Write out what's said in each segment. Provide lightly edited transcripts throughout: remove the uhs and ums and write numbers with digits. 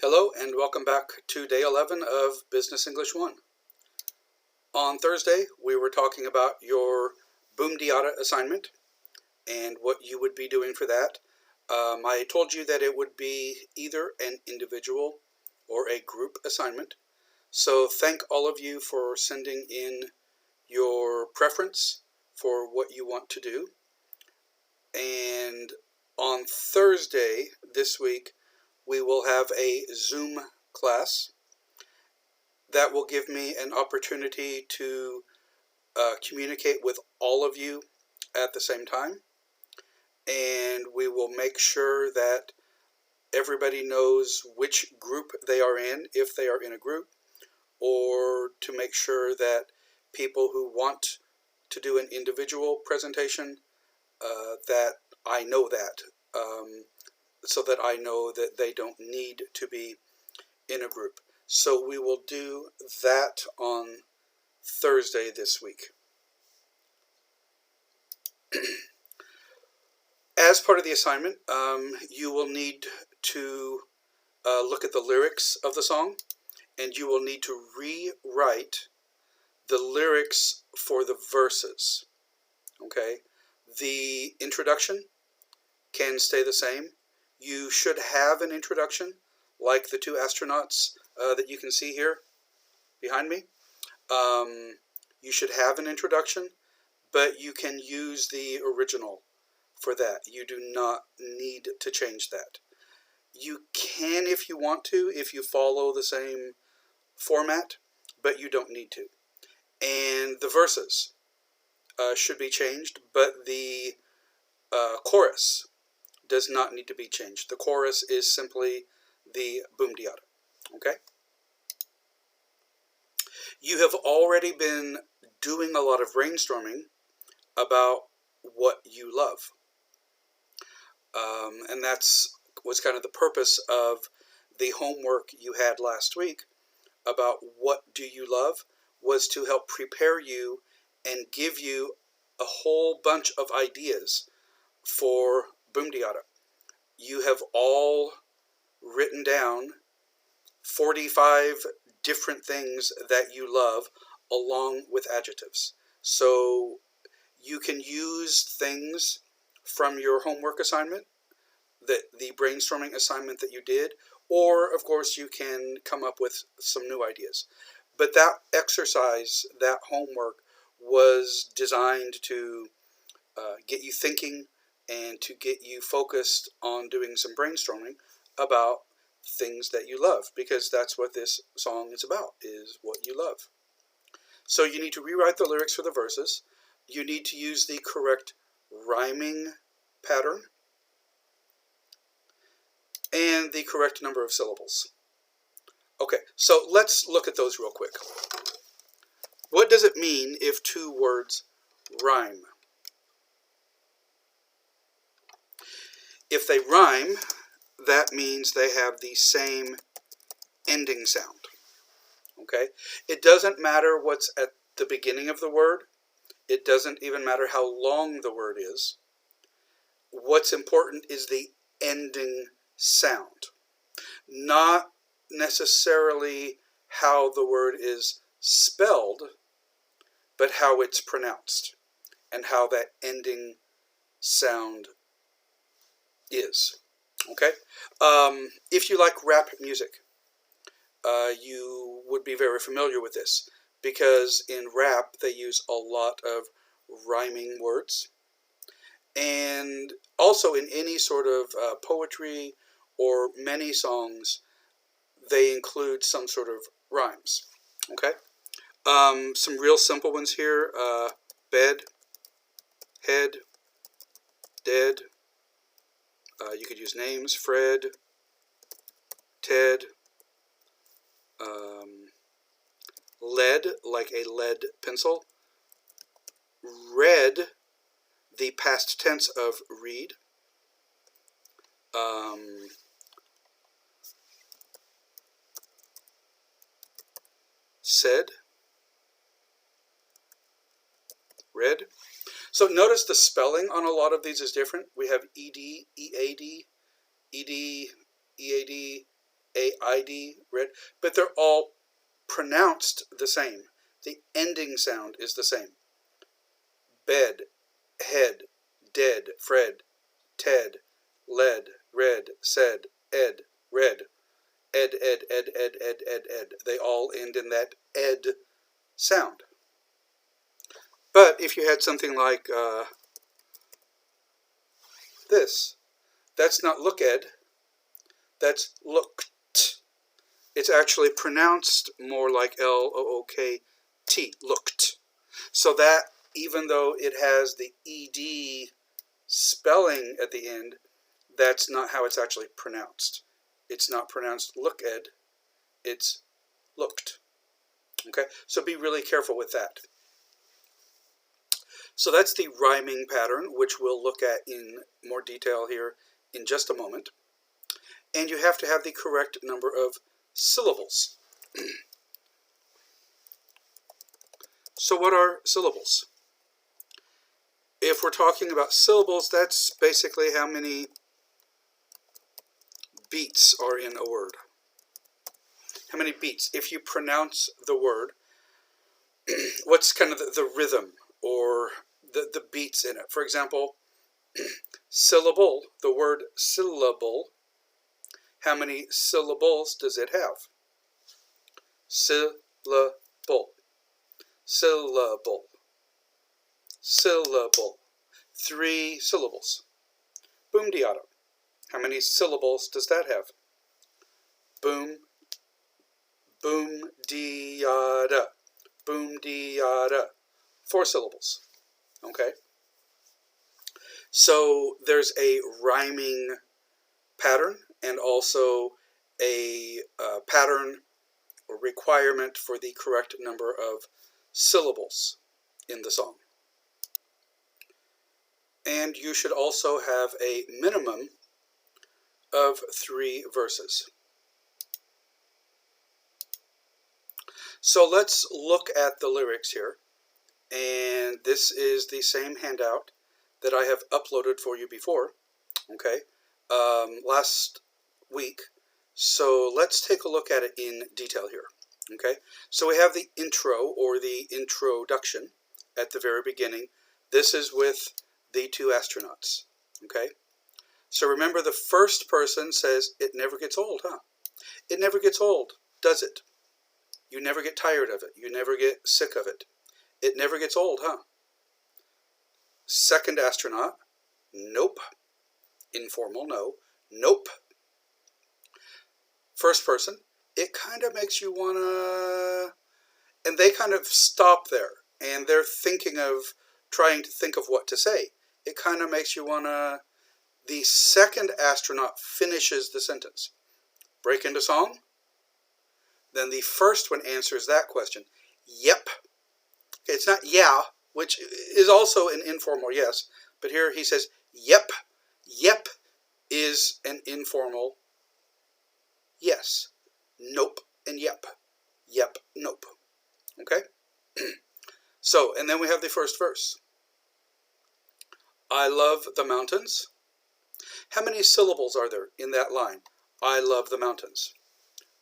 Hello and welcome back to day 11 of Business English 1. On Thursday, we were talking about your boom diata assignment and what you would be doing for that. I told you that it would be either an individual or a group assignment. So thank all of you for sending in your preference for what you want to do. And on Thursday this week, we will have a Zoom class that will give me an opportunity to communicate with all of you at the same time, and we will make sure that everybody knows which group they are in, if they are in a group, or to make sure that people who want to do an individual presentation, that I know that, so that I know that they don't need to be in a group. So we will do that on Thursday this week. As part of the assignment, you will need to look at the lyrics of the song, and you will need to rewrite the lyrics for the verses. Okay? The introduction can stay the same. You should have an introduction, like the two astronauts that you can see here behind me. You should have an introduction, but you can use the original for that. You do not need to change that. You can if you want to, if you follow the same format, but you don't need to. And the verses should be changed, but the chorus does not need to be changed. The chorus is simply the boom diata. Okay? You have already been doing a lot of brainstorming about what you love. And that's was kind of the purpose of the homework you had last week about what do you love, was to help prepare you and give you a whole bunch of ideas for boom diata. You have all written down 45 different things that you love along with adjectives. So you can use things from your homework assignment, the brainstorming assignment that you did, or of course you can come up with some new ideas. But that exercise, that homework, was designed to get you thinking and to get you focused on doing some brainstorming about things that you love, because that's what this song is about, is what you love. So you need to rewrite the lyrics for the verses. You need to use the correct rhyming pattern and the correct number of syllables. Okay, so let's look at those real quick. What does it mean if two words rhyme? If they rhyme, that means they have the same ending sound. Okay? It doesn't matter what's at the beginning of the word. It doesn't even matter how long the word is. What's important is the ending sound, not necessarily how the word is spelled, but how it's pronounced and how that ending sound is. Okay? If you like rap music, you would be very familiar with this, because in rap they use a lot of rhyming words. And also in any sort of poetry or many songs, they include some sort of rhymes. Okay? Some real simple ones here. Bed, head, dead. You could use names. Fred, Ted. Lead, like a lead pencil. Read, the past tense of read. Said, read. So notice the spelling on a lot of these is different. We have ED, EAD, ED, EAD, ID, red, but they're all pronounced the same. The ending sound is the same. Bed, head, dead, Fred, Ted, led, red, said, ed, red, ed, ed, ed, ed, ed, ed, ed. They all end in that ed sound. But if you had something like this, that's not look ed, that's looked. It's actually pronounced more like L-O-O-K-T, looked. So that, even though it has the ED spelling at the end, that's not how it's actually pronounced. It's not pronounced look-ed, it's looked. Okay, so be really careful with that. So that's the rhyming pattern, which we'll look at in more detail here in just a moment. And you have to have the correct number of syllables. So what are syllables? If we're talking about syllables, that's basically how many beats are in a word. How many beats? If you pronounce the word, what's kind of the rhythm or the beats in it? For example, syllable, the word syllable, how many syllables does it have? Syllable, syllable, syllable. 3 syllables. Boom-de-auto. How many syllables does that have? Boom, boom-de-ada, boom-de-ada. 4 syllables. Okay? So there's a rhyming pattern and also a pattern or requirement for the correct number of syllables in the song. And you should also have a minimum of 3 verses. So let's look at the lyrics here. And this is the same handout that I have uploaded for you before, okay, last week. So let's take a look at it in detail here, okay. So we have the intro or the introduction at the very beginning. This is with the 2 astronauts, okay. So remember, the first person says, it never gets old, huh? It never gets old, does it? You never get tired of it. You never get sick of it. It never gets old, huh? Second astronaut, nope. Informal, no. Nope. First person, it kind of makes you want to... And they kind of stop there. And they're thinking of, trying to think of what to say. It kind of makes you want to... The second astronaut finishes the sentence. Break into song? Then the first one answers that question. Yep. Okay, it's not yeah, which is also an informal yes, but here he says yep. Yep is an informal yes. Nope and yep. Yep, nope. Okay? So, and then we have the first verse. I love the mountains. How many syllables are there in that line? I love the mountains.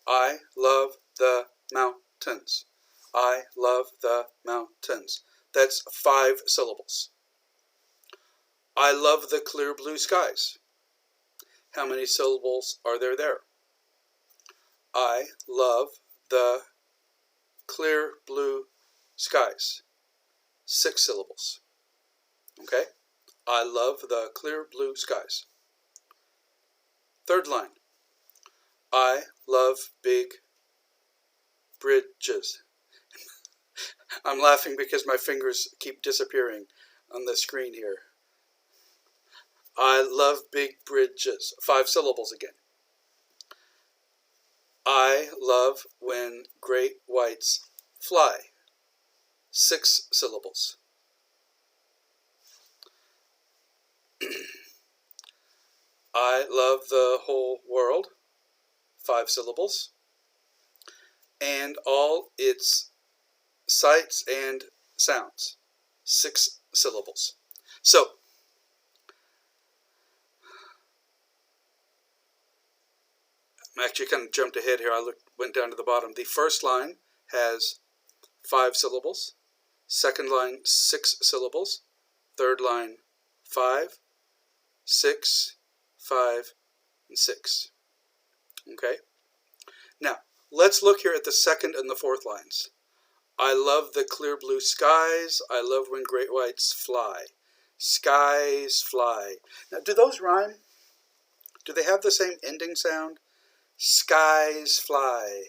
I love the mountains. I love the mountains. That's 5 syllables. I love the clear blue skies. How many syllables are there? I love the clear blue skies. 6 syllables. Okay? I love the clear blue skies. Third line. I love big bridges. I'm laughing because my fingers keep disappearing on the screen here. I love big bridges. 5 syllables again. I love when great whites fly. 6 syllables. I love the whole world. 5 syllables. And all its sights and sounds. 6 syllables. So, I actually kind of jumped ahead here. Went down to the bottom. The first line has 5 syllables. Second line, 6 syllables. Third line, 5, 6, 5, and 6. Okay? Now, let's look here at the second and the fourth lines. I love the clear blue skies. I love when great whites fly. Skies fly. Now, do those rhyme? Do they have the same ending sound? Skies fly.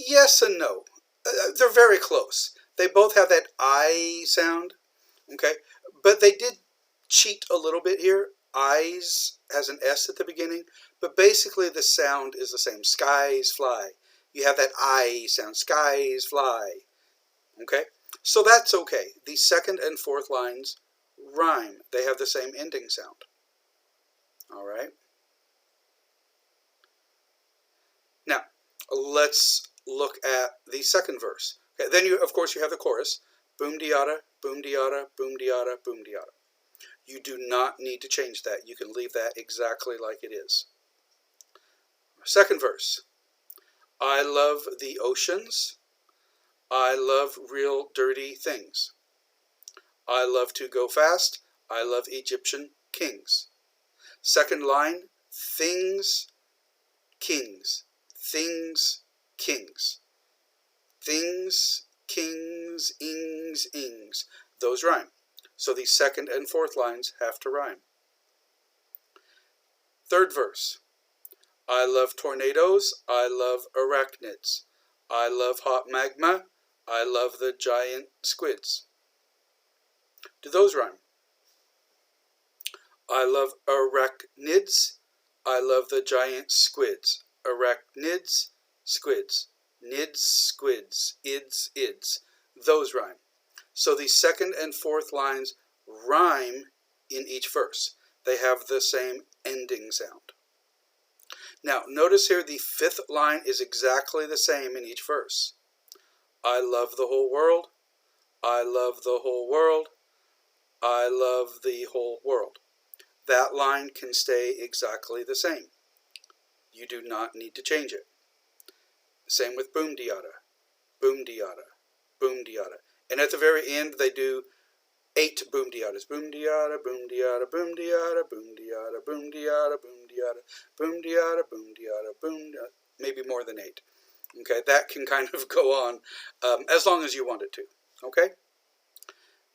Yes and no. They're very close. They both have that I sound. Okay? But they did cheat a little bit here. Eyes has an S at the beginning. But basically the sound is the same. Skies fly. You have that I sound. Skies fly. Okay? So that's okay. The second and fourth lines rhyme. They have the same ending sound. All right? Now, let's look at the second verse. Okay, then, of course, you have the chorus. Boom diada, boom diada, boom diada, boom diada. You do not need to change that. You can leave that exactly like it is. Second verse. I love the oceans. I love real dirty things. I love to go fast. I love Egyptian kings. Second line, things, kings. Things, kings. Things, kings, ings, ings. Those rhyme. So the second and fourth lines have to rhyme. Third verse. I love tornadoes. I love arachnids. I love hot magma. I love the giant squids. Do those rhyme? I love arachnids. I love the giant squids. Arachnids, squids. Nids, squids. Ids, ids. Those rhyme. So the second and fourth lines rhyme in each verse. They have the same ending sound. Now, notice here the fifth line is exactly the same in each verse. I love the whole world. I love the whole world. I love the whole world. That line can stay exactly the same. You do not need to change it. Same with boom diada, boom diada, boom diada. And at the very end, they do 8 boom diadas. Boom diada, boom diada, boom diada, boom diada, boom diada, boom diada, boom diada, boom diada, boom diada. Maybe more than 8. Okay, that can kind of go on as long as you want it to. Okay?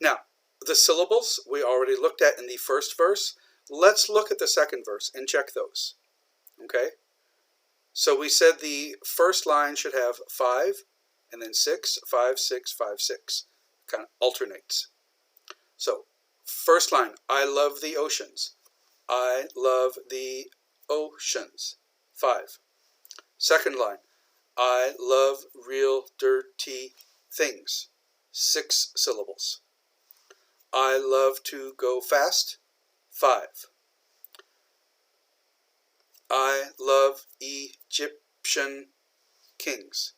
Now, the syllables we already looked at in the first verse. Let's look at the second verse and check those. Okay? So we said the first line should have 5, and then 6, 5, 6, 5, 6. Kind of alternates. So, first line, I love the oceans. I love the oceans. 5. Second line, I love real dirty things. 6 syllables. I love to go fast. 5. I love Egyptian kings.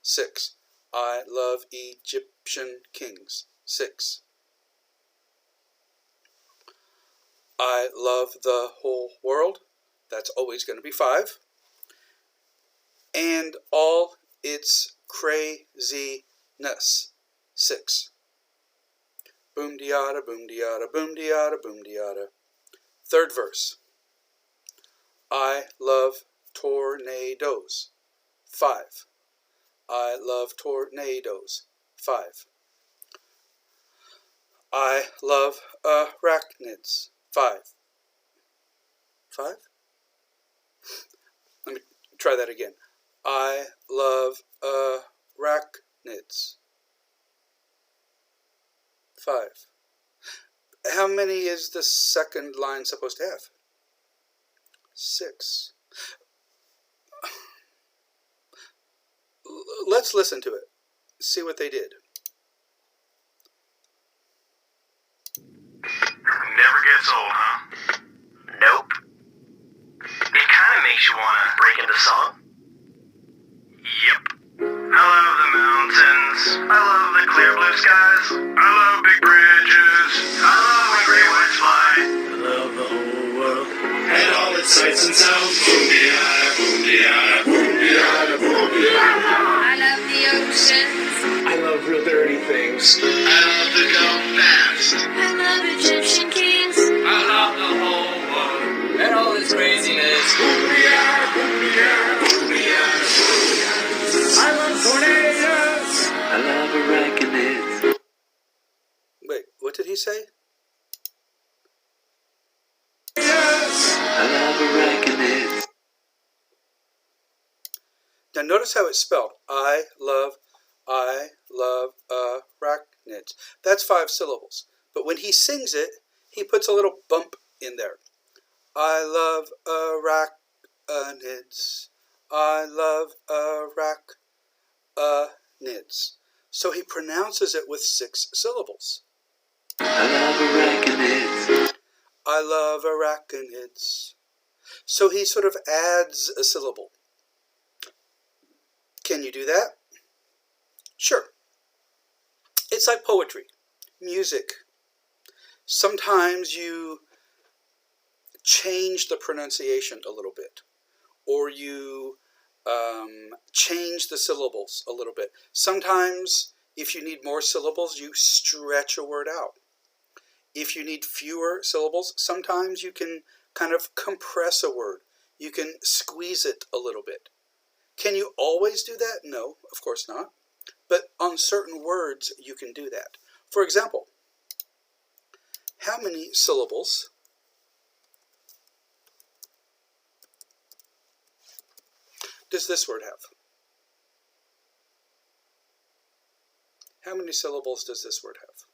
6. I love Egyptian kings. 6. I love the whole world. That's always going to be 5. And all its craziness. 6. Boom diada, boom diada, boom diada, boom diada. Third verse. I love tornadoes. 5. I love tornadoes. 5. I love arachnids. 5. 5? Let me try that again. I love arachnids. 5. How many is the second line supposed to have? 6. Let's listen to it. See what they did. Never gets old, huh? Nope. It kind of makes you want to break into song. Yep. I love the mountains. I love the clear blue skies. I love big bridges. I love when great whites fly. I love the whole world and all its sights and sounds. Boom diada, moves. I love to go fast. I love Egyptian kings. I love the whole world and all its craziness. Booyah, booyah, booyah, booyah. I love tornadoes. I love arachnids. Wait, what did he say? I love arachnids. Now notice how it's spelled. I love arachnids. That's 5 syllables. But when he sings it, he puts a little bump in there. I love arachnids. I love arachnids. So he pronounces it with 6 syllables. I love arachnids. I love arachnids. So he sort of adds a syllable. Can you do that? Sure. It's like poetry, music. Sometimes you change the pronunciation a little bit, or you change the syllables a little bit. Sometimes, if you need more syllables, you stretch a word out. If you need fewer syllables, sometimes you can kind of compress a word. You can squeeze it a little bit. Can you always do that? No, of course not. But on certain words, you can do that. For example, how many syllables does this word have? How many syllables does this word have?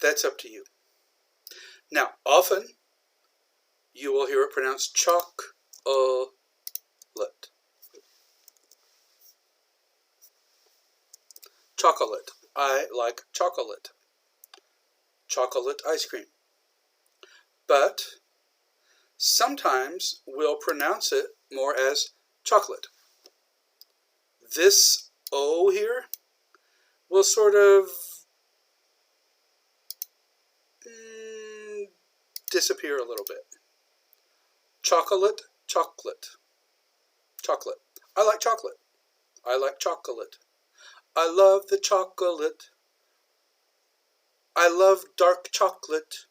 That's up to you. Now, often you will hear it pronounced chocolate. Chocolate. I like chocolate. Chocolate ice cream. But sometimes we'll pronounce it more as chocolate. This O here will sort of disappear a little bit. Chocolate, chocolate, chocolate. I like chocolate. I like chocolate. I love the chocolate. I love dark chocolate.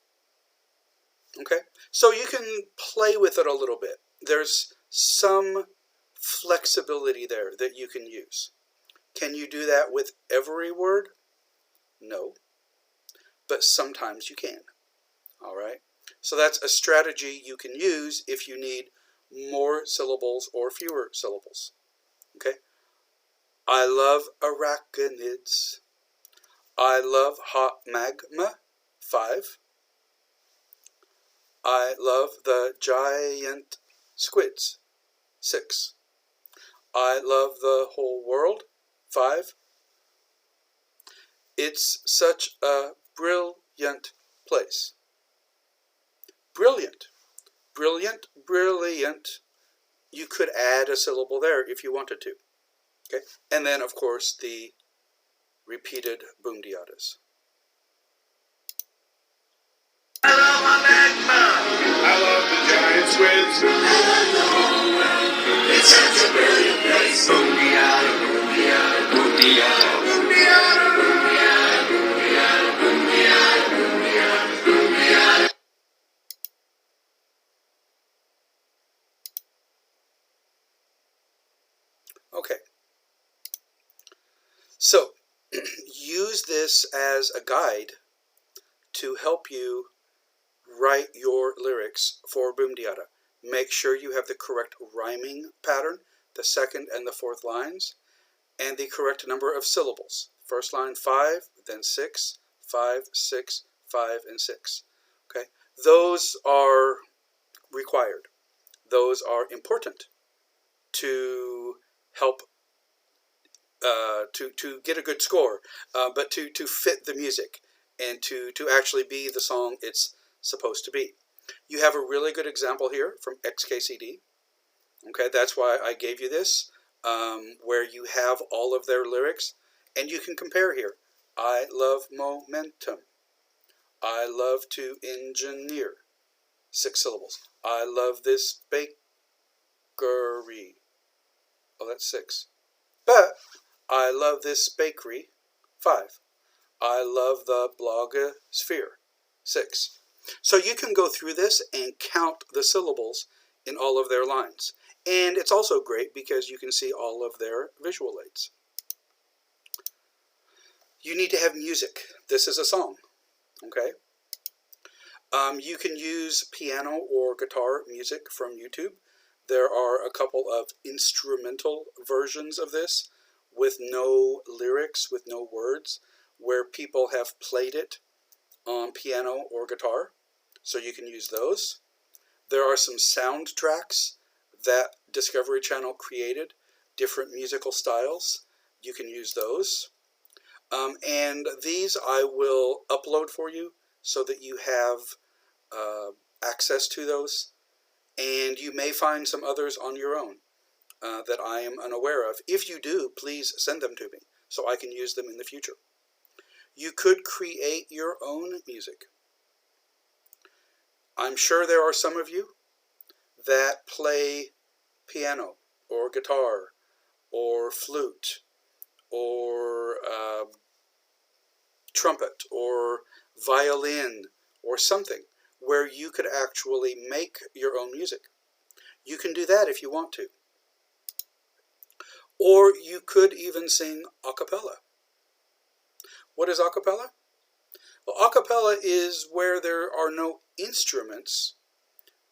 Okay? So you can play with it a little bit. There's some flexibility there that you can use. Can you do that with every word? No. But sometimes you can. All right? So that's a strategy you can use if you need more syllables or fewer syllables. Okay? I love arachnids. I love hot magma. 5. I love the giant squids. 6. I love the whole world. 5. It's such a brilliant place. Brilliant. Brilliant, brilliant. You could add a syllable there if you wanted to. Okay? And then, of course, the repeated boomdiatas. I love my magma. I love the giant squids. I love the whole world. It's such a brilliant place. Boomdiata, boomdiata, boomdiata, boomdiata, boomdiata, boomdiata, boomdiata, boomdiata, boomdiata. Okay. So, use this as a guide to help you write your lyrics for boomdiata. Make sure you have the correct rhyming pattern, the second and the fourth lines, and the correct number of syllables. First line 5, then 6, 5, 6, 5, and 6. Okay? Those are required. Those are important to help to get a good score, but to fit the music and to actually be the song it's supposed to be. You have a really good example here from XKCD. Okay, that's why I gave you this, where you have all of their lyrics, and you can compare here. I love momentum. I love to engineer. 6 syllables. I love this bakery. Oh, that's 6. But I love this bakery. 5. I love the blogosphere. 6. So you can go through this and count the syllables in all of their lines. And it's also great because you can see all of their visual aids. You need to have music. This is a song, okay? You can use piano or guitar music from YouTube. There are a couple of instrumental versions of this with no lyrics, with no words, where people have played it on piano or guitar. So you can use those. There are some soundtracks that Discovery Channel created, different musical styles. You can use those. And these I will upload for you so that you have access to those. And you may find some others on your own that I am unaware of. If you do, please send them to me so I can use them in the future. You could create your own music. I'm sure there are some of you that play piano or guitar or flute or trumpet or violin or something where you could actually make your own music. You can do that if you want to. Or you could even sing a cappella. What is a cappella? Well, a cappella is where there are no instruments,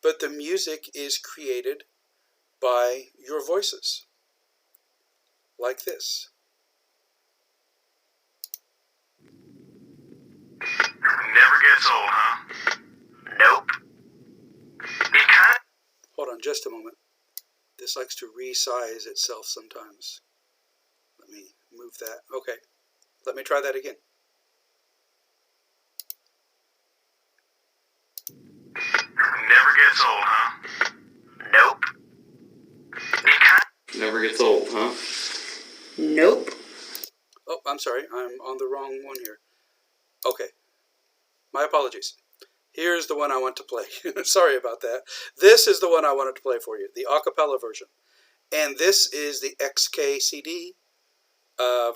but the music is created by your voices, like this. Never gets old, huh? Nope. It kind of... Hold on just a moment. This likes to resize itself sometimes. Let me move that. Okay. Let me try that again. Never gets old, huh? Nope. It kind of... Never gets old, huh? Nope. Oh, I'm sorry. I'm on the wrong one here. Okay. My apologies. Here's the one I want to play. Sorry about that. This is the one I wanted to play for you, the a cappella version. And this is the XKCD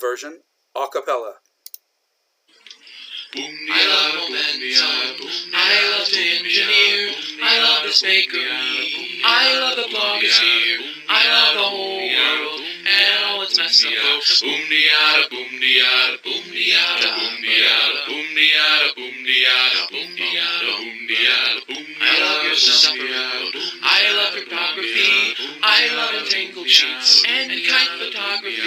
version, a cappella. I love momentum. I love to engineer. I love this bakery. I love the blogosphere. I love the whole world and all its messed up folks. Boom diada, boom diada, boom diada, boom diada, boom diada, boom diada, boom diada, boom diada, boom. I love your suffering. I love cryptography. I love entangled sheets and kite photography.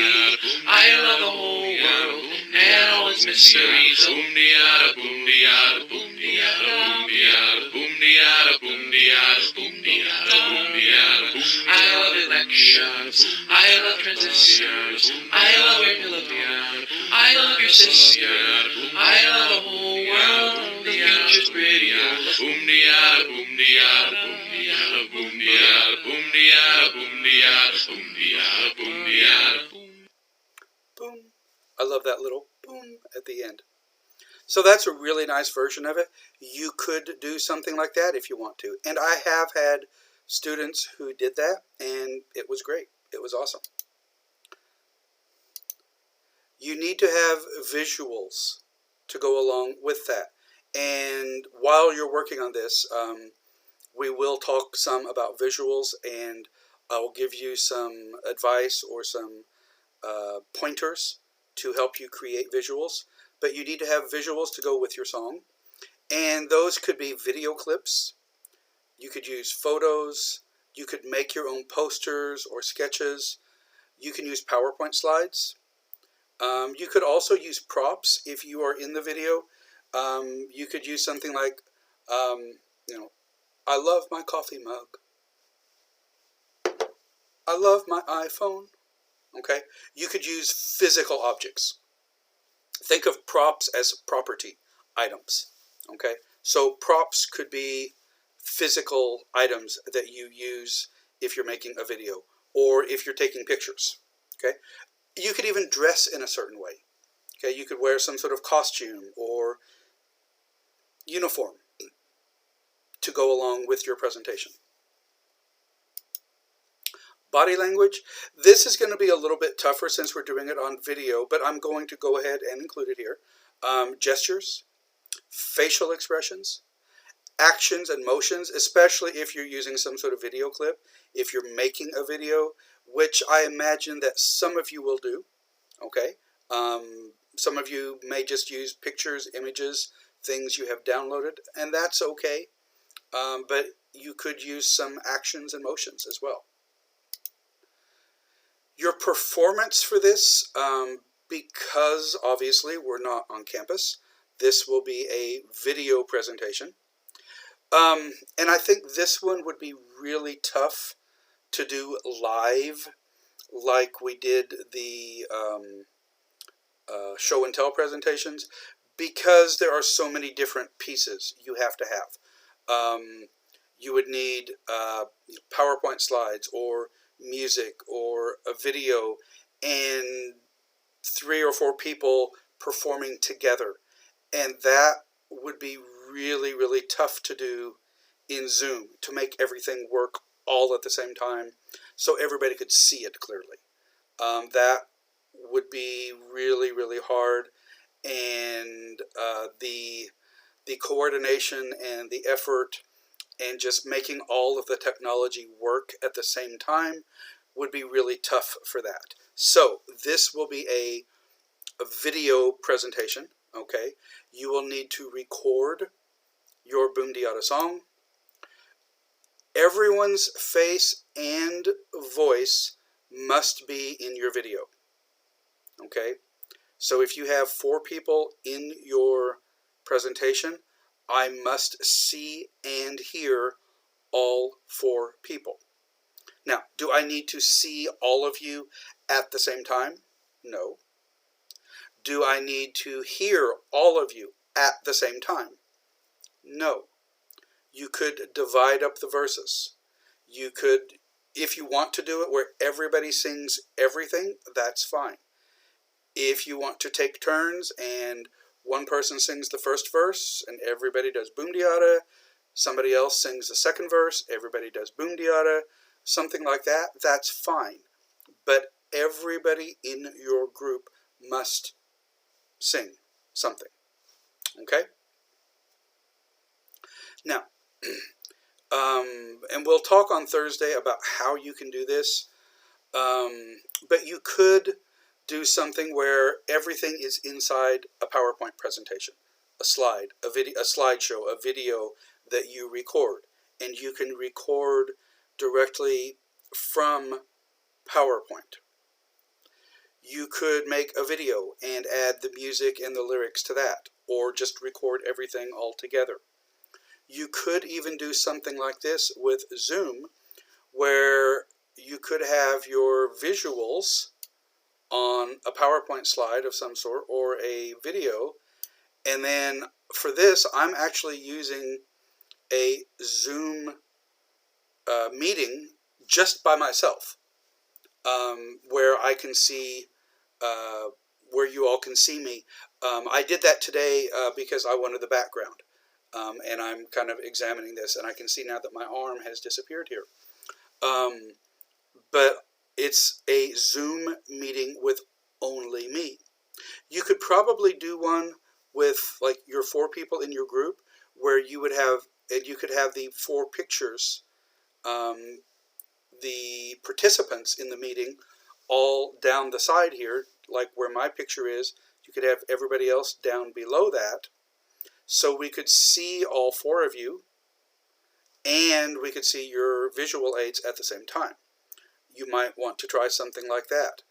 I love the whole world and all its mysteries. Boom diada, boom diada, boom diada, boom diada, boom diada, boom diada, boom diada, boom diada. I love elections. I love transistors. I love your millimeter. I love your sister. I love the whole world. The future's pretty cool. Boom diada, boom diada, boom diada, boom diada, boom diada, boom diada, boom diada, boom diada, boom. Boom. I love that little boom at the end. So that's a really nice version of it. You could do something like that if you want to. And I have had students who did that, and it was great. It was awesome. You need to have visuals to go along with that. And while you're working on this, we will talk some about visuals, and I'll give you some advice or some pointers to help you create visuals. But you need to have visuals to go with your song. And those could be video clips. You could use photos. You could make your own posters or sketches. You can use PowerPoint slides. You could also use props if you are in the video. You could use something like, I love my coffee mug. I love my iPhone. Okay? You could use physical objects. Think of props as property items. Okay? So props could be physical items that you use if you're making a video or if you're taking pictures. Okay? You could even dress in a certain way. Okay? You could wear some sort of costume or uniform to go along with your presentation. Body language. This is going to be a little bit tougher since we're doing it on video, but I'm going to go ahead and include it here. Gestures, facial expressions, actions and motions, especially if you're using some sort of video clip, if you're making a video, which I imagine that some of you will do, okay? Some of you may just use pictures, images, things you have downloaded, and that's okay, but you could use some actions and motions as well. Your performance for this, because obviously we're not on campus, this will be a video presentation. And I think this one would be really tough to do live like we did the show and tell presentations, because there are so many different pieces you have to have. You would need PowerPoint slides or music or a video and 3 or 4 people performing together, and that would be really, really tough to do in Zoom, to make everything work all at the same time so everybody could see it clearly. That would be really, really hard, and the coordination and the effort and just making all of the technology work at the same time would be really tough for that. So this will be a video presentation, okay? You will need to record your Boom Diata song. Everyone's face and voice must be in your video, okay? So if you have 4 people in your presentation, I must see and hear all 4 people. Now, do I need to see all of you at the same time? No. Do I need to hear all of you at the same time? No. You could divide up the verses. You could, if you want to do it where everybody sings everything, that's fine. If you want to take turns and one person sings the first verse and everybody does Boom Diata, somebody else sings the second verse, everybody does Boom Diata, something like that, that's fine. But everybody in your group must sing something, okay? Now, and we'll talk on Thursday about how you can do this, but you could do something where everything is inside a PowerPoint presentation, a slide, a slideshow, a video that you record, and you can record directly from PowerPoint. You could make a video and add the music and the lyrics to that, or just record everything all together. You could even do something like this with Zoom, where you could have your visuals on a PowerPoint slide of some sort or a video, and then for this I'm actually using a Zoom meeting just by myself, where I can see where you all can see me. I did that today because I wanted the background, and I'm kind of examining this, and I can see now that my arm has disappeared here. But it's a Zoom meeting with only me. You could probably do one with like your 4 people in your group, where you would have, and you could have the 4 pictures, the participants in the meeting all down the side here, like where my picture is. You could have everybody else down below that, so we could see all 4 of you, and we could see your visual aids at the same time. You might want to try something like that.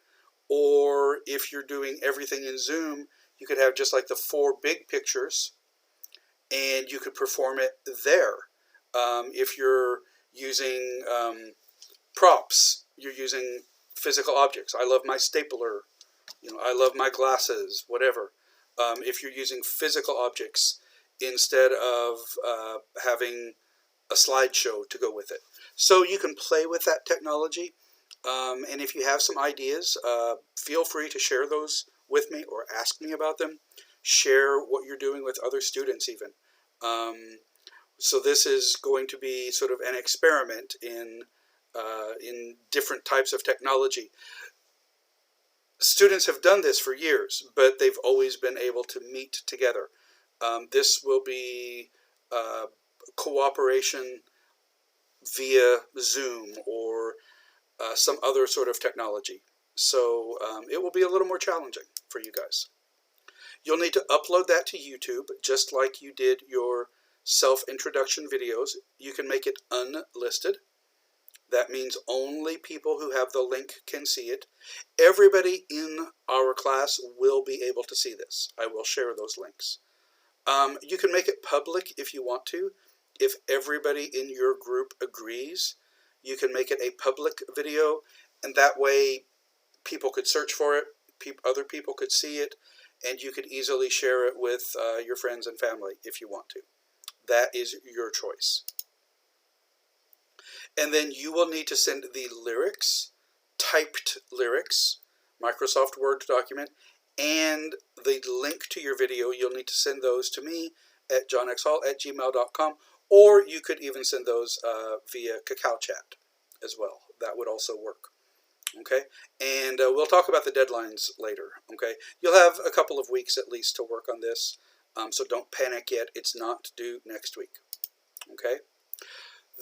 Or if you're doing everything in Zoom, you could have just like the 4 big pictures, and you could perform it there. If you're using props, you're using physical objects. I love my stapler, I love my glasses, whatever. If you're using physical objects instead of having a slideshow to go with it. So you can play with that technology. And if you have some ideas, feel free to share those with me or ask me about them. Share what you're doing with other students even. So this is going to be sort of an experiment in different types of technology. Students have done this for years, but they've always been able to meet together. This will be cooperation via Zoom or some other sort of technology. So it will be a little more challenging for you guys. You'll need to upload that to YouTube, just like you did your self-introduction videos. You can make it unlisted. That means only people who have the link can see it. Everybody in our class will be able to see this. I will share those links. You can make it public if you want to. If everybody in your group agrees, you can make it a public video, and that way people could search for it, other people could see it, and you could easily share it with your friends and family if you want to. That is your choice. And then you will need to send the lyrics, typed lyrics, Microsoft Word document, and the link to your video. You'll need to send those to me at johnxhall@gmail.com, or you could even send those via Kakao Chat as well. That would also work. Okay, and we'll talk about the deadlines later. Okay, you'll have a couple of weeks at least to work on this, so don't panic yet. It's not due next week. Okay.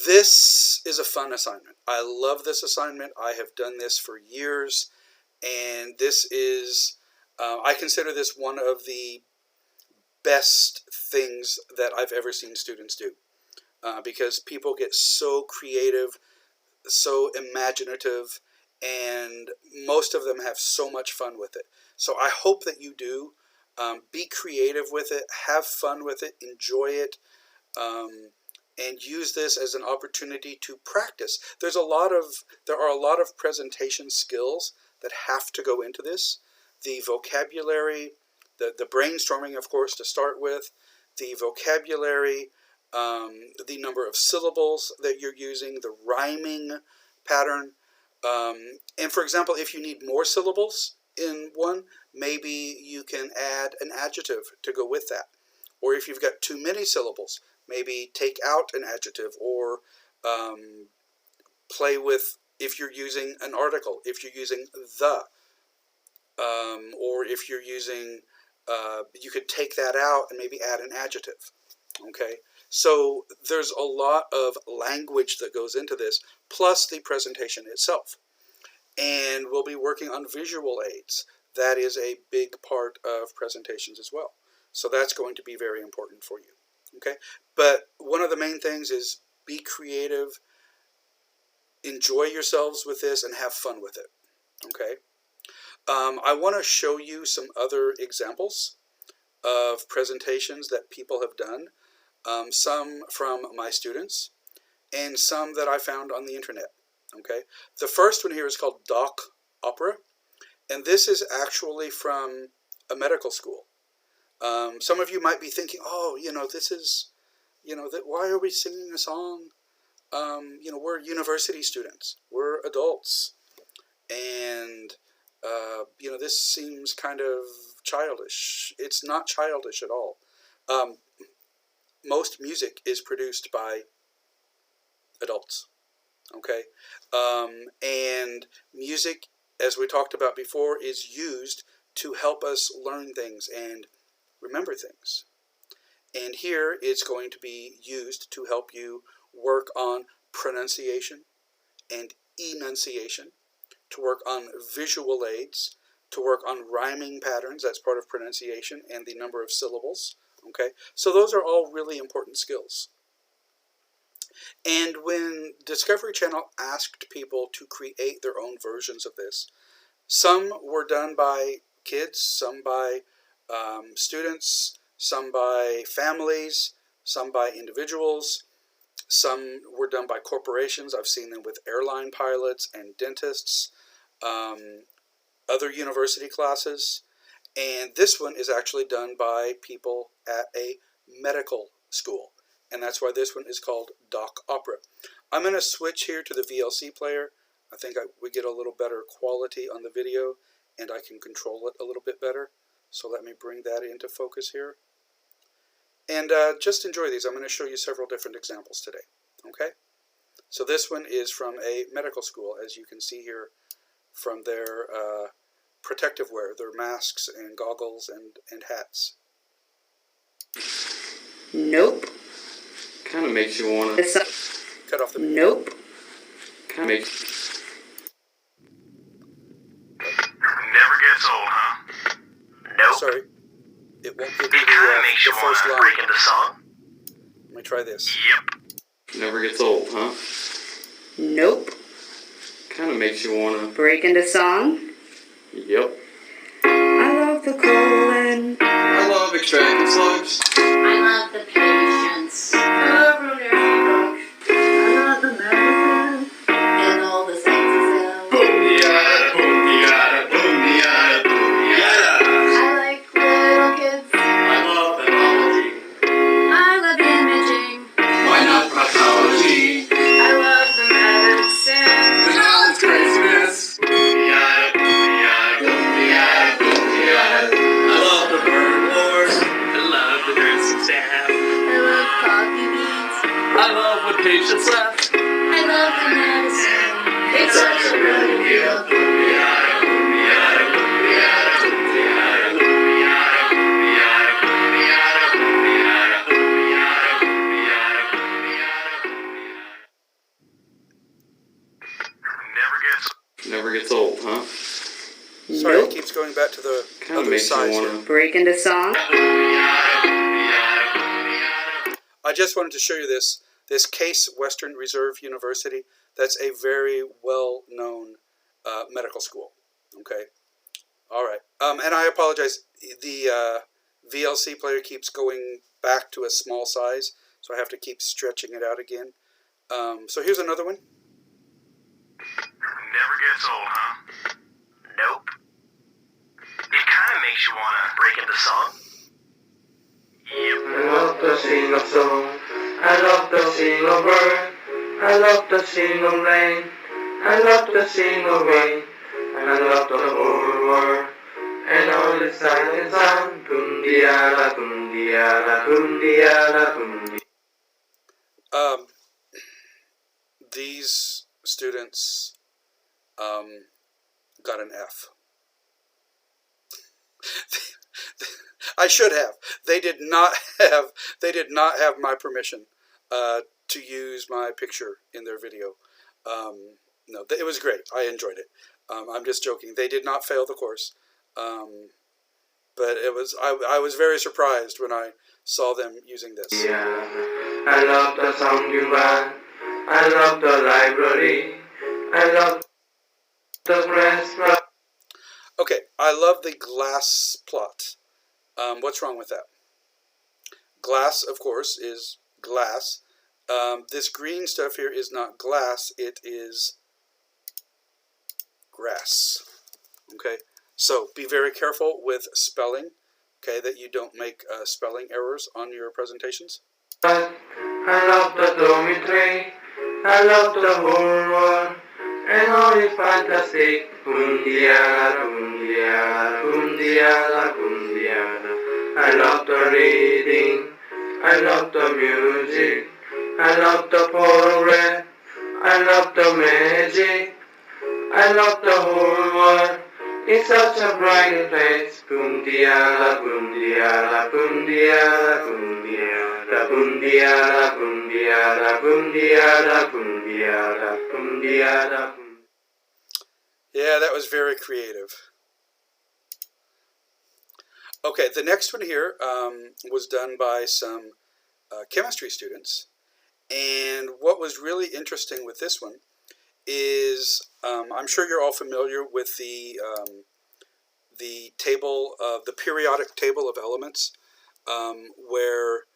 This is a fun assignment. I love this assignment. I have done this for years, and this is, I consider this one of the best things that I've ever seen students do, because people get so creative, so imaginative, and most of them have so much fun with it. So I hope that you do. Be creative with it, have fun with it, enjoy it, and use this as an opportunity to practice. There are a lot of presentation skills that have to go into this. The vocabulary, the brainstorming, of course, to start with, the vocabulary, the number of syllables that you're using, the rhyming pattern. And for example, if you need more syllables in one, maybe you can add an adjective to go with that. Or if you've got too many syllables, maybe take out an adjective, or play with if you're using an article, if you're using the, or if you're using, you could take that out and maybe add an adjective. Okay, so there's a lot of language that goes into this, plus the presentation itself. And we'll be working on visual aids. That is a big part of presentations as well. So that's going to be very important for you. Okay, but one of the main things is be creative, enjoy yourselves with this, and have fun with it. Okay, I want to show you some other examples of presentations that people have done, some from my students and some that I found on the internet. Okay, the first one here is called Doc Opera, and this is actually from a medical school. Some of you might be thinking, oh, this is, why are we singing a song? We're university students, we're adults, and, this seems kind of childish. It's not childish at all. Most music is produced by adults, okay? And music, as we talked about before, is used to help us learn things and remember things. And here it's going to be used to help you work on pronunciation and enunciation, to work on visual aids, to work on rhyming patterns, that's part of pronunciation, and the number of syllables. Okay, so those are all really important skills. And when Discovery Channel asked people to create their own versions of this, some were done by kids, some by students, some by families, some by individuals, some were done by corporations. I've seen them with airline pilots and dentists, other university classes, and this one is actually done by people at a medical school, and that's why this one is called Doc Opera. I'm going to switch here to the VLC player. I think we get a little better quality on the video, and I can control it a little bit better. So let me bring that into focus here. And just enjoy these. I'm going to show you several different examples today. Okay? So this one is from a medical school, as you can see here from their protective wear, their masks and goggles and hats. Nope. Kind of makes you want to. Cut off the video. Nope. Kind of makes. Never gets old, huh? Nope. Sorry. It won't give It me kind of makes the you want first to line. break into song. Let me try this. Yep. Never gets old, huh? Nope. Kind of makes you want to. Break into song. Yep. I love the colon. I love extracting slugs. I love the patience. I love Rooney. I love the medicine. And all the senses of. Boom-de-yada, boom-de-yada, boom-de-yada, boom-de-yada. I like little kids. I love pathology. I love imaging. Why not pathology? I love the medicine. And all its craziness. Boom-de-yada, boom-de-yada, boom-de-yada, boom-de-yada. I love the bird lord. I love the nursing staff. I love coffee beans. I love when patients laugh. I love the medicine. It's such a brilliant deal. Boom-de-yada, boom-de-yada, boom-de-yada, boom-de-yada, boom-de-yada, boom-de-yada, boom-de-yada, boom-de-yada, boom-de-yada, boom-de-yada, boom-de-yada. Never gets old, huh? Sorry, Nope. it keeps going back to the Kind of other makes you side want here. to. Break into song. I just wanted to show you this Case Western Reserve University. That's a very well-known medical school. Okay, all right. And I apologize. The VLC player keeps going back to a small size, so I have to keep stretching it out again. So here's another one. Never gets old, huh? Nope. It kind of makes you want to break into song. Yep. I love to sing a song. I love to sing a bird. I love to sing a rain. I love to sing a rain. I love the whole world. And all the silent sound. Boom-de-yada, boom-de-yada, boom-de-yada, boom-de-yada. These students got an F. I should have. They did not have. They did not have my permission to use my picture in their video. No, it was great. I enjoyed it. I'm just joking. They did not fail the course, but it was. I was very surprised when I saw them using this. I love the sound you run. I love the library. I love the restaurant. Okay, I love the glass plot. What's wrong with that? Glass, of course, is glass. This green stuff here is not glass, it is grass. Okay, so be very careful with spelling, okay, that you don't make spelling errors on your presentations. I love the dormitory. I love the whole world. And all is fantastic. Boom-de-yada, boom-de-yada, boom-de-yada, boom-de-yada. I love the reading. I love the music. I love the photograph. I love the magic. I love the whole world. It's such a bright place. Boom-de-yada, boom-de-yada, boom-de-yada, boom-de-yada, boom-de-yada, boom-de-yada, boom-de-yada, boom-de-yada, boom-de-yada. Yeah, that was very creative. Okay, the next one here was done by some chemistry students. And what was really interesting with this one is, I'm sure you're all familiar with the table of the periodic table of elements, where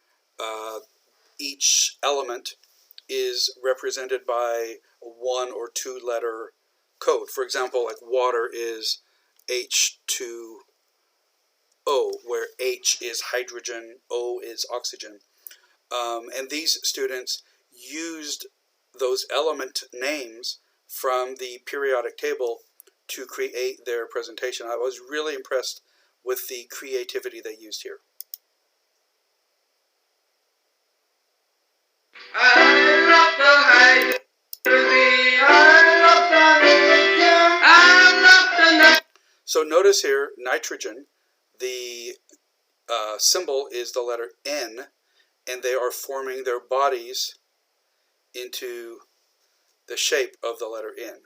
each element is represented by a 1 or 2 letter code. For example, like water is H2O, where H is hydrogen, O is oxygen. And these students used those element names from the periodic table to create their presentation. I was really impressed with the creativity they used here. the hydrogen. I love the lithium. I love the nitrogen. So notice here, nitrogen, the symbol is the letter N, and they are forming their bodies into the shape of the letter N,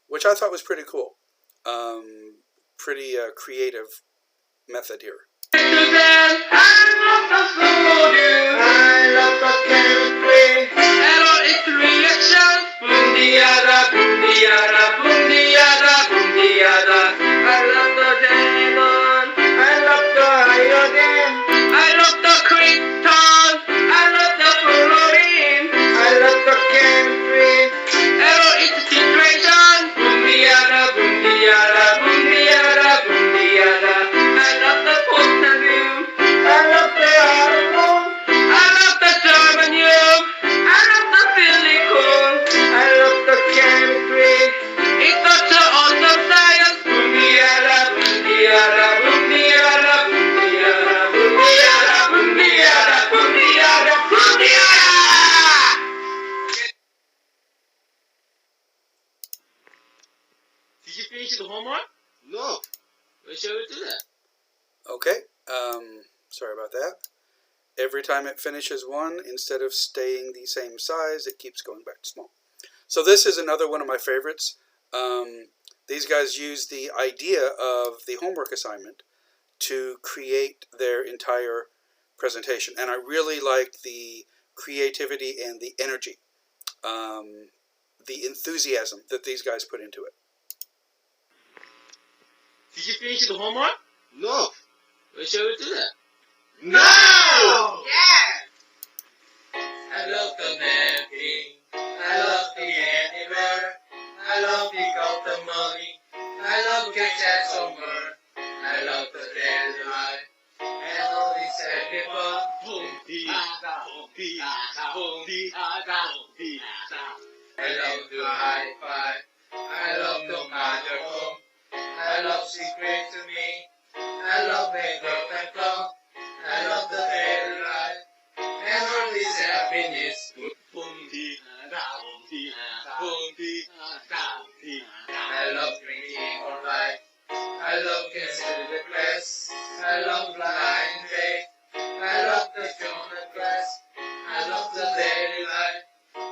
which I thought was pretty cool. Pretty creative method here. I love the sodium. I love the chemistry. And all its reactions. Boom-de-yada, boom-de-yada, boom-de-yada, boom-de-yada. I love the demon. I love the iodine. I love the krypton. I love the fluorine. I love the chemistry. And all its situation. Boom-de-yada, boom-de-yada, boom-de-yada, boom-de-yada. I love the potentium. I love the hormone. I love the germanium. I love the silicon. I love the chemistry. It's such an awesome science. Boom-de-yada, boom-de-yada, boom-de-yada, boom-de-yada, boom-de-yada, boom-de-yada, boom-de-yada, boom-de-yada. Did you finish the homework? No. Why shall we do that? Okay, sorry about that. Every time it finishes one, instead of staying the same size, it keeps going back to small. So this is another one of my favorites. These guys use the idea of the homework assignment to create their entire presentation. And I really like the creativity and the energy, the enthusiasm that these guys put into it. Did you finish the homework? No. Why shall we do that? No! Yeah! I love the mapping. I love the anywhere. I love the golden money. I love the chance over. I love the daily life. And all these sad people. I love the high five. I love the mother home. I love secret to me. I love the girlfriend club. I love the daily life. And all this happiness. I love drinking all night. I love canceling the class. I love blind faith. I love the donut glass. I love the daily life.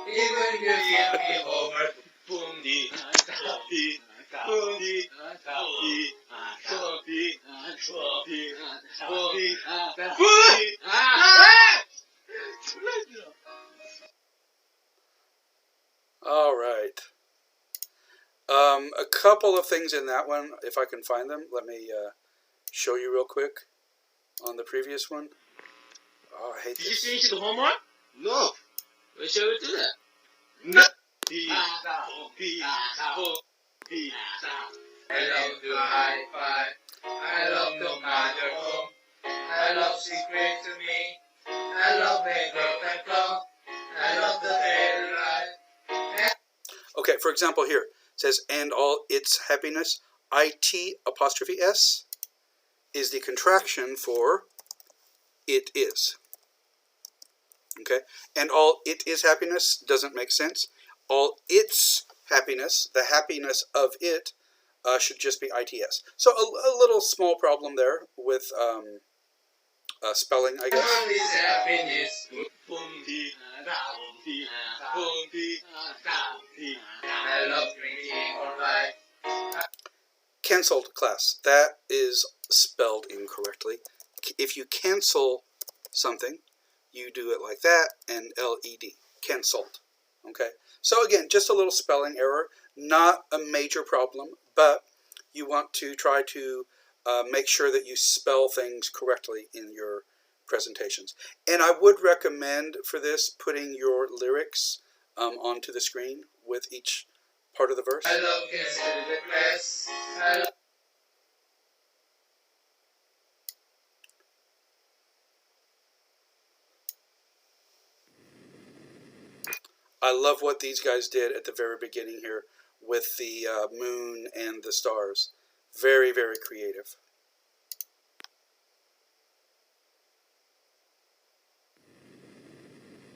Even you give me over. All right. A couple of things in that one, if I can find them. Let me show you real quick on the previous one. Oh, I hate Did you this. finish the homework? No. Why shall we do that? No. I love the high five. I love the mother home. I love secret to me. I love the girlfriend club. I love the daily life. Okay, for example here, it says, and all its happiness, IT''S is the contraction for it is. Okay, and all it is happiness doesn't make sense. All its happiness, the happiness of it, should just be ITS. So a little small problem there with spelling, I guess. All this happiness. I love drinking all night. Cancelled class. That is spelled incorrectly. If you cancel something, you do it like that, and LED. Cancelled. Okay? So again, just a little spelling error. Not a major problem, but you want to try to make sure that you spell things correctly in your presentations. And I would recommend for this putting your lyrics onto the screen with each part of the verse. I love canceling the class. I love what these guys did at the very beginning here with the moon and the stars. Very, very creative.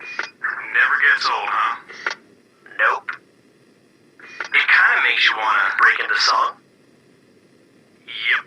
Never gets old, huh? Nope. It kind of makes you want to break into song. Yep.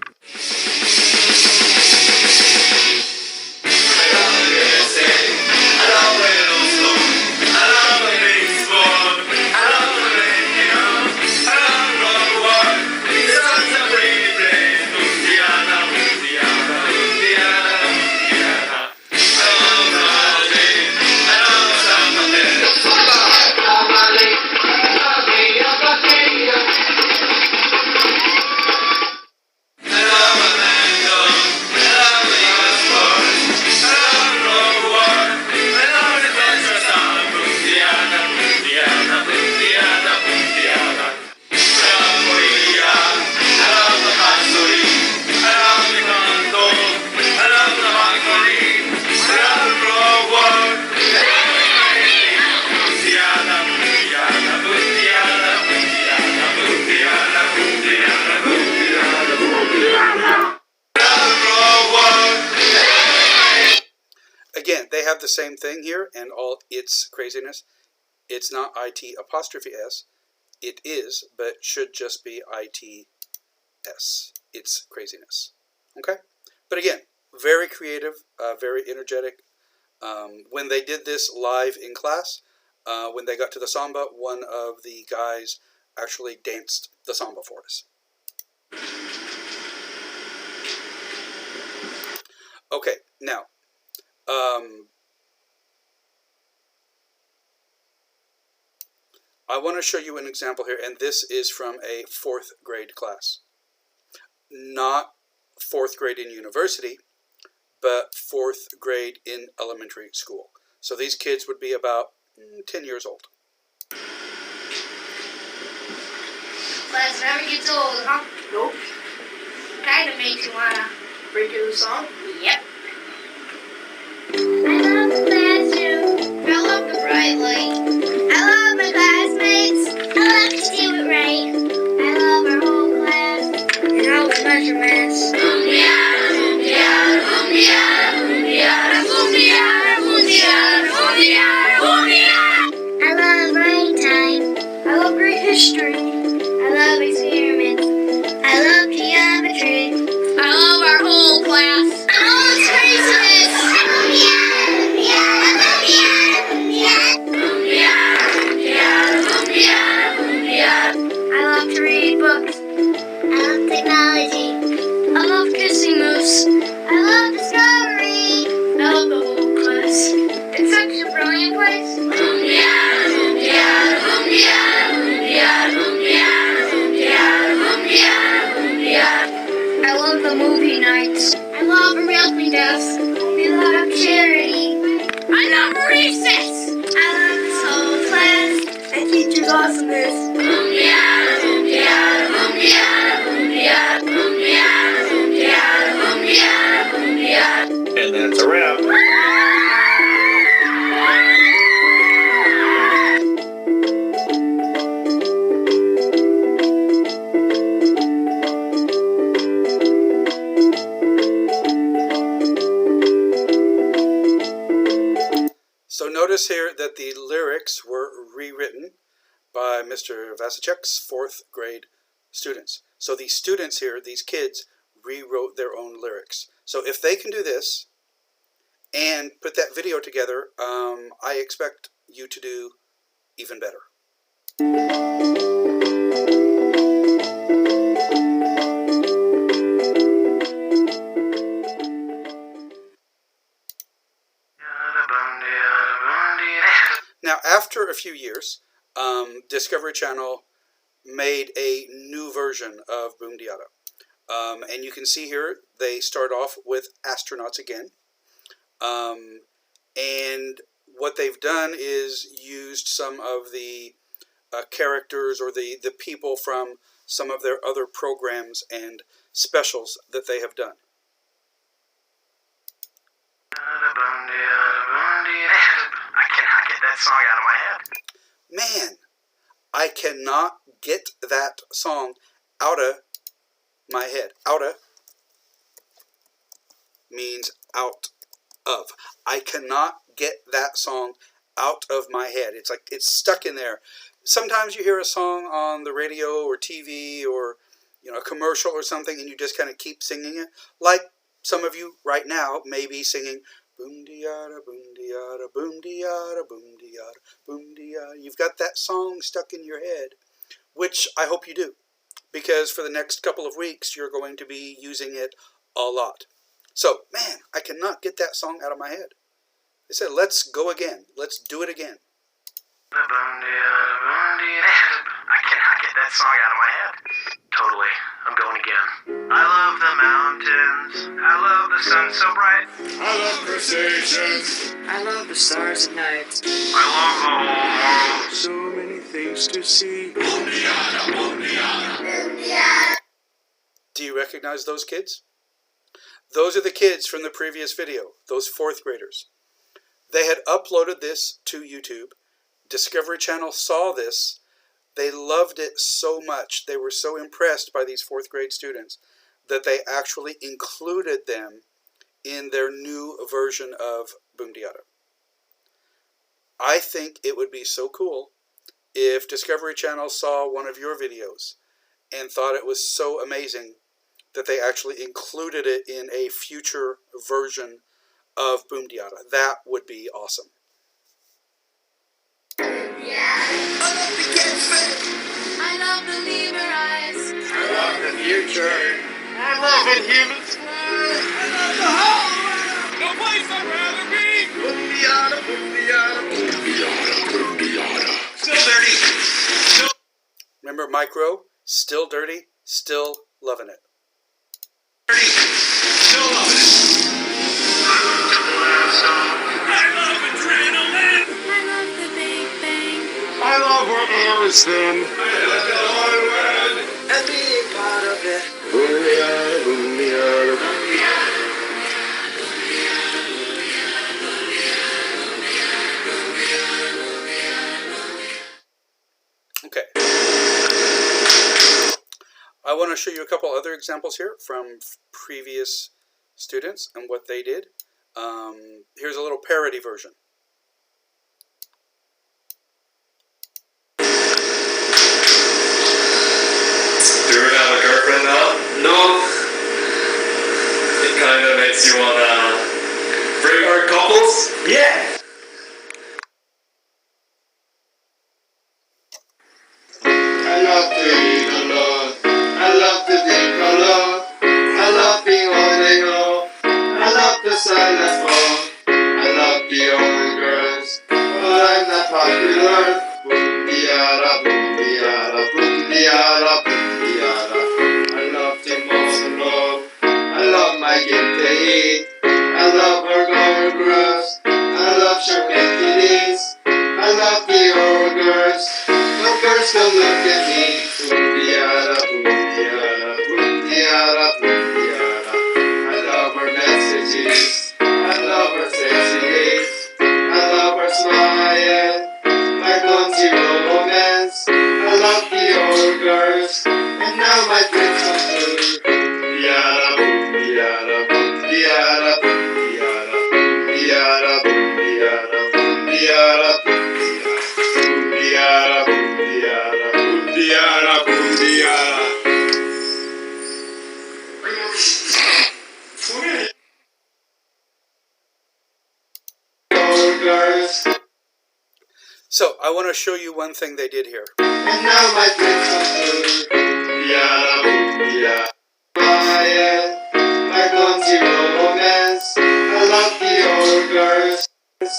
Again, they have the same thing here and all its craziness. It's not IT apostrophe S. It is, but should just be ITS. It's craziness. Okay? But again, very creative, very energetic. When they did this live in class, when they got to the samba, one of the guys actually danced the samba for us. Okay, now, I want to show you an example here, and this is from a 4th grade class. Not 4th grade in university, but 4th grade in elementary school. So these kids would be about 10 years old. Class never gets old, huh? Nope. Kinda makes you wanna Break into song? Yep. I love the classroom. I love the bright light. I love my classmates. I love to do it right. I love our whole class. And all the measurements. Boom-diada, boom-diada, boom-diada, boom-diada, boom-diada, boom-diada, boom-diada, boom-diada. I love rain time. I love great history. I love experiments. I love geometry. I love our whole class. I love craziness. I love to read books. I love technology. I love kissing moose. I love discovery. I love the whole class. It's such a brilliant place. I love the movie nights. I love American deaths. We love charity. I love recess. I love this whole class. And teacher's awesomeness. And that's a wrap. So notice here that the lyrics were rewritten by Mr. Vasicek's 4th grade students. So these students here, these kids, rewrote their own lyrics. So if they can do this and put that video together, I expect you to do even better. Now, after a few years, Discovery Channel made a new version of Boom Diada. And you can see here, they start off with astronauts again. And what they've done is used some of the characters or the people from some of their other programs and specials that they have done. I cannot get that song out of my head. Man, I cannot get that song out of my head. Outa means out of. I cannot get that song out of my head. It's like it's stuck in there. sometimes you hear a song on the radio or TV or a commercial or something, and you just kind of keep singing it. Like some of you right now may be singing boom diada, boom diada, boom diada, boom diada, boom diada. You've got that song stuck in your head, which I hope you do, because for the next couple of weeks you're going to be using it a lot. So, man, I cannot get that song out of my head. They said, let's go again. Let's do it again. I cannot get that song out of my head. Totally. I'm going again. I love the mountains. I love the sun so bright. I love crustaceans. I love the stars at night. I love the whole world. So many things to see. Do you recognize those kids? Those are the kids from the previous video, those 4th graders. They had uploaded this to YouTube. Discovery Channel saw this. They loved it so much. They were so impressed by these 4th grade students that they actually included them in their new version of Boom Diada. I think it would be so cool if Discovery Channel saw one of your videos and thought it was so amazing that they actually included it in a future version of Boom Diada. That would be awesome. I love the lemur eyes. I love the future. I love it human square. I love the whole world. No place I'd rather be. Boom diada, boom diada, boom diada. Still dirty. Remember Micro? Still dirty, still loving it. Still loving it. I love adrenaline. I love the Big Bang. I love where air is thin. I love the whole world. And being part of it. Boom diada, boom diada, boom Okay. I want to show you a couple other examples here from previous students and what they did. Here's a little parody version. Do you have a girlfriend now? No. It kind of makes you wanna break our couples? Yeah. I love to eat alone. I love to drink alone. I love being on the go. I love the xylophone. I love the old girls. But I'm not popular. Boom diada, boom diada, boom diada, boom diada. I love to mow the lawn. I love my guinea. I love our gold girls. I love Charmentides. I love the old girls. But girls don't look at me. Boom diada, boom diada, boom diada, boom diada. I love our messages. I love our sexy ways. I love our smile. My clumsy romance. I love the old girls. And now my dreams come true. Diada, boom diada, boom diada, boom diada, boom diada, boom diada, boom diada, boom diada, boom diada, boom diada, boom diada. Old girls. So, I want to show you one thing they did here. And now my dreams come true. Diada, boom diada. My clumsy romance. I love the old girls.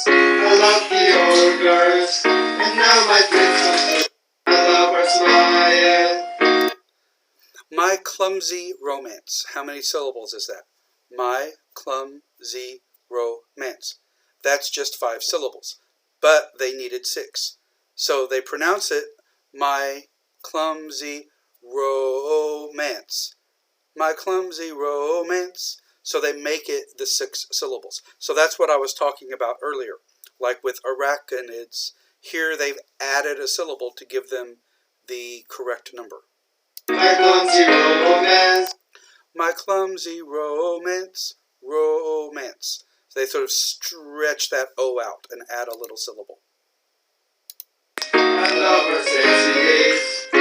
I love the old girls. And now my dreams come true. I love her smile. My clumsy romance. How many syllables is that? My clumsy romance. That's just 5 syllables. But they needed 6. So they pronounce it my clumsy romance. My clumsy romance. So they make it the 6 syllables. So that's what I was talking about earlier. Like with arachnids, here they've added a syllable to give them the correct number. My clumsy romance. My clumsy romance, romance. So they sort of stretch that O out and add a little syllable. I I love her sexy lips. I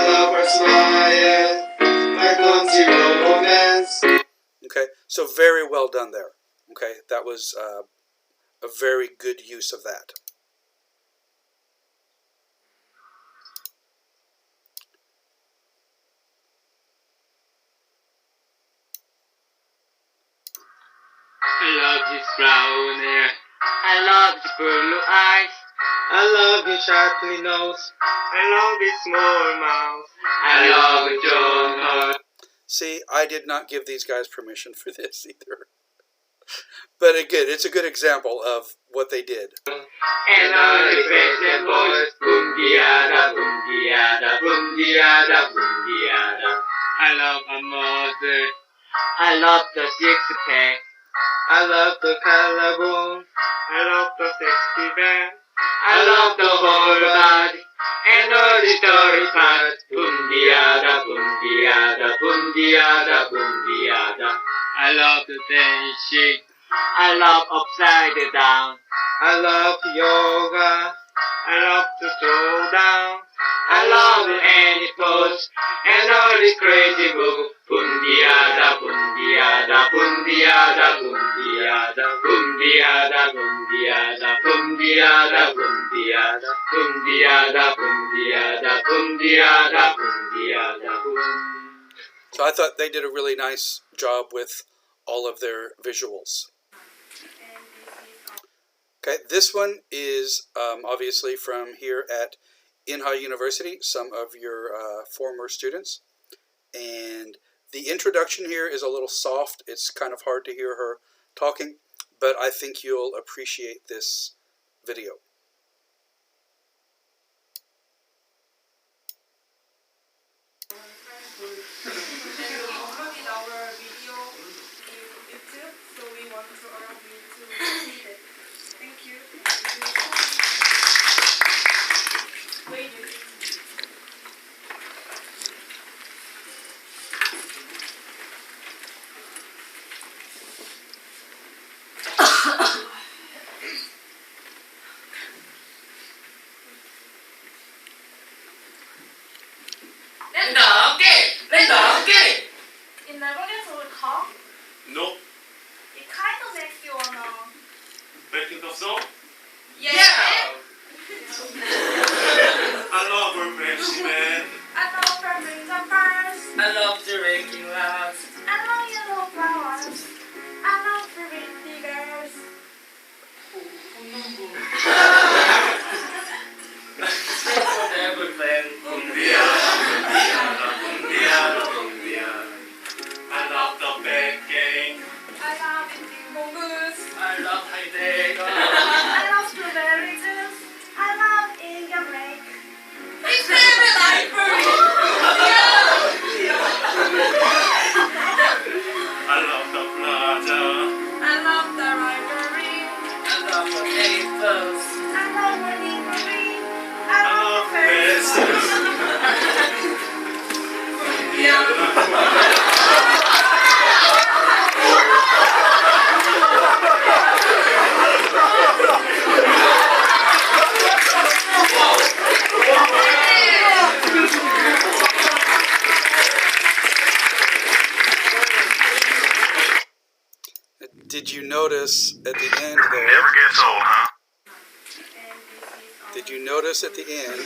love her smile. My clumsy romance. Okay, so very well done there. Okay, that was a very good use of that. I love his brown hair. I love his blue eyes. I love his sharply nose. I love his small mouth. I love his John heart. See, I did not give these guys permission for this either. But again, it's a good example of what they did. And all the fashion boys, boom diada, boom diada, boom diada, boom diada. I love a mother. I love the six-pack. I love the collarbone. I love the sexy band. I love the whole body. And all the story parts. Boom diada, boom diada, boom diada, boom diada. I love the dancing. I love upside down. I love yoga. I love to throw down. I love any pose and all the crazy move. Bundiada, bundiada, bundiada, bundiada, bundiada, bundiada, bundiada, bundiada, bundiada, bundiada, bundiada, bundiada, bum. So I thought they did a really nice job with all of their visuals. Okay, this one is obviously from here at Inha University, some of your former students. And the introduction here is a little soft. It's kind of hard to hear her talking, but I think you'll appreciate this video. In never gets a cough. No. It kind of makes you wanna. Baking the song? Yeah. I love her Pepsi Man. I love burning the birds. I love the raking laughs. I love yellow flowers. I love the windy girls. I love the baking. I love eating mongoose. I love Heidegger. I love strawberry juice. I love Inga break. It's really like for me. I love the plaza. I love the rivalry. I love the papers. I love running marine. I love pesos. Did you notice at the end there? Never gets old, huh? Did you notice at the end?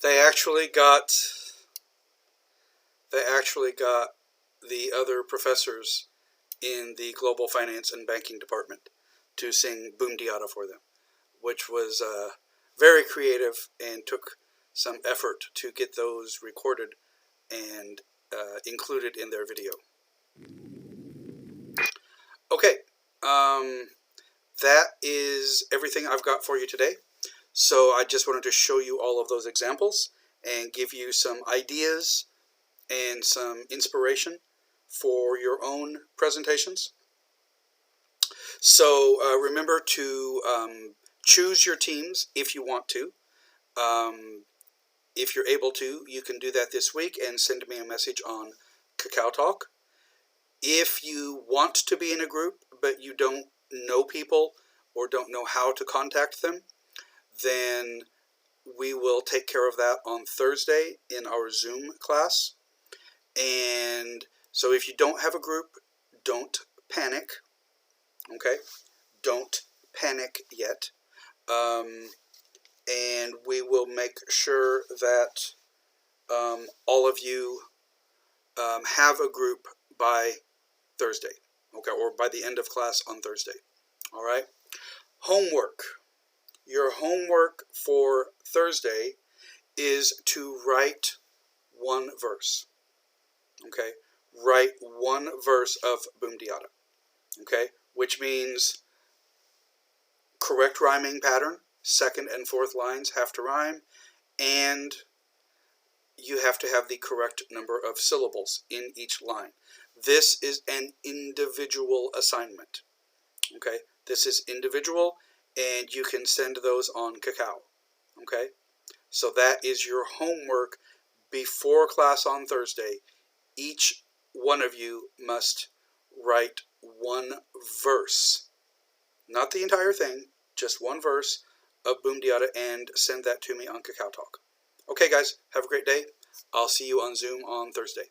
They actually got the other professors in the Global Finance and Banking Department to sing Boom Diata for them, which was very creative and took some effort to get those recorded and included in their video. Okay, that is everything I've got for you today. So I just wanted to show you all of those examples and give you some ideas and some inspiration for your own presentations. So remember to choose your teams if you want to. If you're able to, you can do that this week and send me a message on Cacao Talk. If you want to be in a group but you don't know people or don't know how to contact them, then we will take care of that on Thursday in our Zoom class. And so if you don't have a group, don't panic. Okay? Don't panic yet. And we will make sure that all of you have a group by Thursday, okay, or by the end of class on Thursday. All right. Homework. Your homework for Thursday is to write one verse. Okay, write one verse of Boomdiata. Okay, which means correct rhyming pattern. Second and fourth lines have to rhyme, and you have to have the correct number of syllables in each line. This is an individual assignment. Okay, this is individual, and you can send those on Cacao. Okay, so that is your homework before class on Thursday. Each one of you must write one verse, not the entire thing, just one verse of Boomdiata, and send that to me on Cacao Talk. Okay, guys, have a great day. I'll see you on Zoom on Thursday.